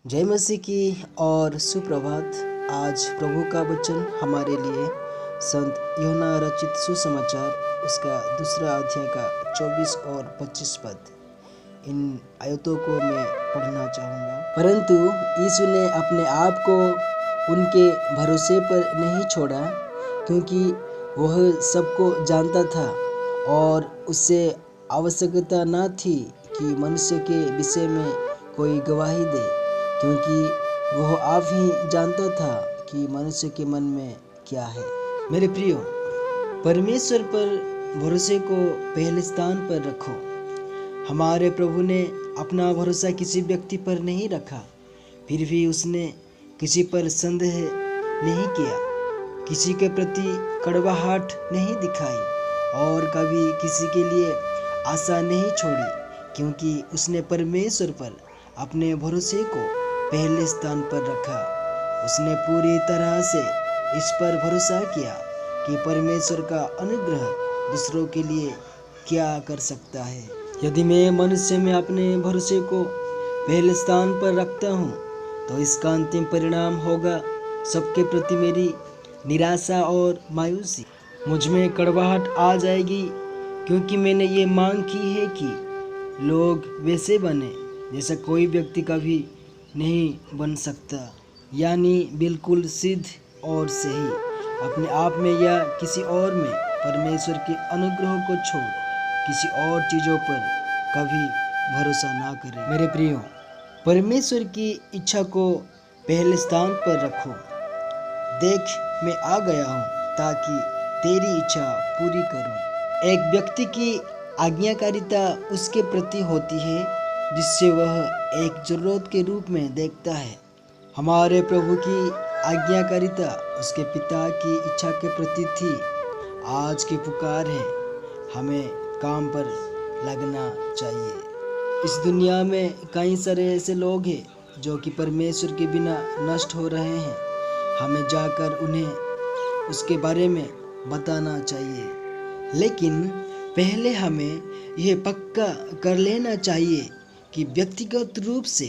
जय मसीह की और सुप्रभात। आज प्रभु का वचन हमारे लिए संत यूहन्ना रचित सुसमाचार उसका दूसरा अध्याय का 24 और 25 पद, इन आयतों को मैं पढ़ना चाहूँगा। परंतु यीशु ने अपने आप को उनके भरोसे पर नहीं छोड़ा, क्योंकि वह सबको जानता था और उससे आवश्यकता न थी कि मनुष्य के विषय में कोई गवाही दे, क्योंकि वह आप ही जानता था कि मनुष्य के मन में क्या है। मेरे प्रियो, परमेश्वर पर भरोसे को पहले स्थान पर रखो। हमारे प्रभु ने अपना भरोसा किसी व्यक्ति पर नहीं रखा, फिर भी उसने किसी पर संदेह नहीं किया, किसी के प्रति कड़वाहट नहीं दिखाई और कभी किसी के लिए आशा नहीं छोड़ी, क्योंकि उसने परमेश्वर पर अपने भरोसे को पहले स्थान पर रखा। उसने पूरी तरह से इस पर भरोसा किया कि परमेश्वर का अनुग्रह दूसरों के लिए क्या कर सकता है। यदि मैं मनुष्य में अपने भरोसे को पहले स्थान पर रखता हूँ, तो इसका अंतिम परिणाम होगा सबके प्रति मेरी निराशा और मायूसी। मुझ में कड़वाहट आ जाएगी, क्योंकि मैंने ये मांग की है कि लोग वैसे बने जैसा कोई व्यक्ति कभी नहीं बन सकता, यानी बिल्कुल सिद्ध और सही, अपने आप में या किसी और में। परमेश्वर के अनुग्रह को छोड़ किसी और चीज़ों पर कभी भरोसा ना करें। मेरे प्रियो, परमेश्वर की इच्छा को पहले स्थान पर रखो। देख, मैं आ गया हूँ ताकि तेरी इच्छा पूरी करूँ। एक व्यक्ति की आज्ञाकारिता उसके प्रति होती है, जिससे वह एक जरूरत के रूप में देखता है। हमारे प्रभु की आज्ञाकारिता उसके पिता की इच्छा के प्रति थी। आज की पुकार है, हमें काम पर लगना चाहिए। इस दुनिया में कई सारे ऐसे लोग हैं जो कि परमेश्वर के बिना नष्ट हो रहे हैं। हमें जाकर उन्हें उसके बारे में बताना चाहिए, लेकिन पहले हमें यह पक्का कर लेना चाहिए कि व्यक्तिगत रूप से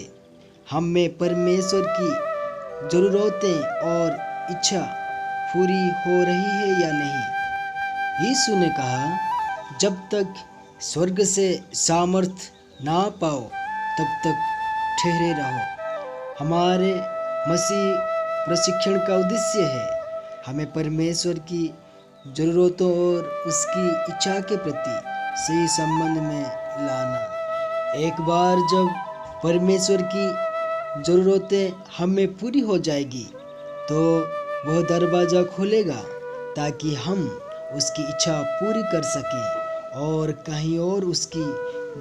हम में परमेश्वर की ज़रूरतें और इच्छा पूरी हो रही है या नहीं। यीशु ने कहा, जब तक स्वर्ग से सामर्थ ना पाओ तब तक ठहरे रहो। हमारे मसीह प्रशिक्षण का उद्देश्य है हमें परमेश्वर की ज़रूरतों और उसकी इच्छा के प्रति सही संबंध में लाना। एक बार जब परमेश्वर की ज़रूरतें हमें पूरी हो जाएगी, तो वह दरवाज़ा खोलेगा ताकि हम उसकी इच्छा पूरी कर सकें और कहीं और उसकी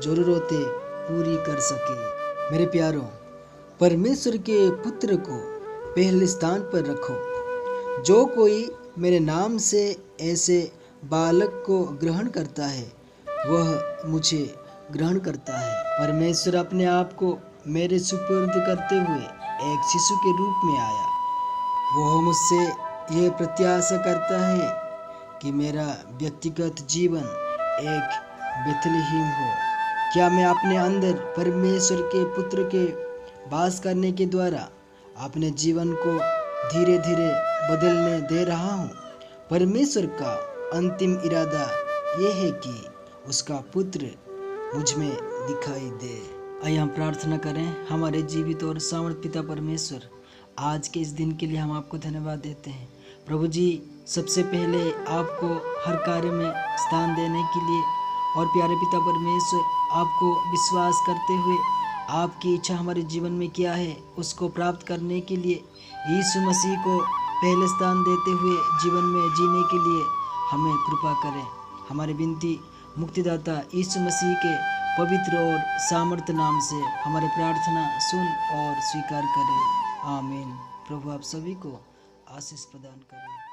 ज़रूरतें पूरी कर सकें। मेरे प्यारों, परमेश्वर के पुत्र को पहले स्थान पर रखो। जो कोई मेरे नाम से ऐसे बालक को ग्रहण करता है, वह मुझे ग्रहण करता है। परमेश्वर अपने आप को मेरे सुपुर्द करते हुए एक शिशु के रूप में आया। वह मुझसे यह प्रत्याशा करता है कि मेरा व्यक्तिगत जीवन एक बेथलेहम हो। क्या मैं अपने अंदर परमेश्वर के पुत्र के वास करने के द्वारा अपने जीवन को धीरे धीरे बदलने दे रहा हूँ? परमेश्वर का अंतिम इरादा यह है कि उसका पुत्र मुझ में दिखाई दे। आइए हम प्रार्थना करें। हमारे जीवित और सामर्थ पिता परमेश्वर, आज के इस दिन के लिए हम आपको धन्यवाद देते हैं। प्रभु जी, सबसे पहले आपको हर कार्य में स्थान देने के लिए और प्यारे पिता परमेश्वर, आपको विश्वास करते हुए आपकी इच्छा हमारे जीवन में क्या है उसको प्राप्त करने के लिए यीशु मसीह को पहले स्थान देते हुए जीवन में जीने के लिए हमें कृपा करें। हमारी विनती मुक्तिदाता यीशु मसीह के पवित्र और सामर्थ्य नाम से हमारी प्रार्थना सुन और स्वीकार करें। आमीन। प्रभु आप सभी को आशीष प्रदान करें।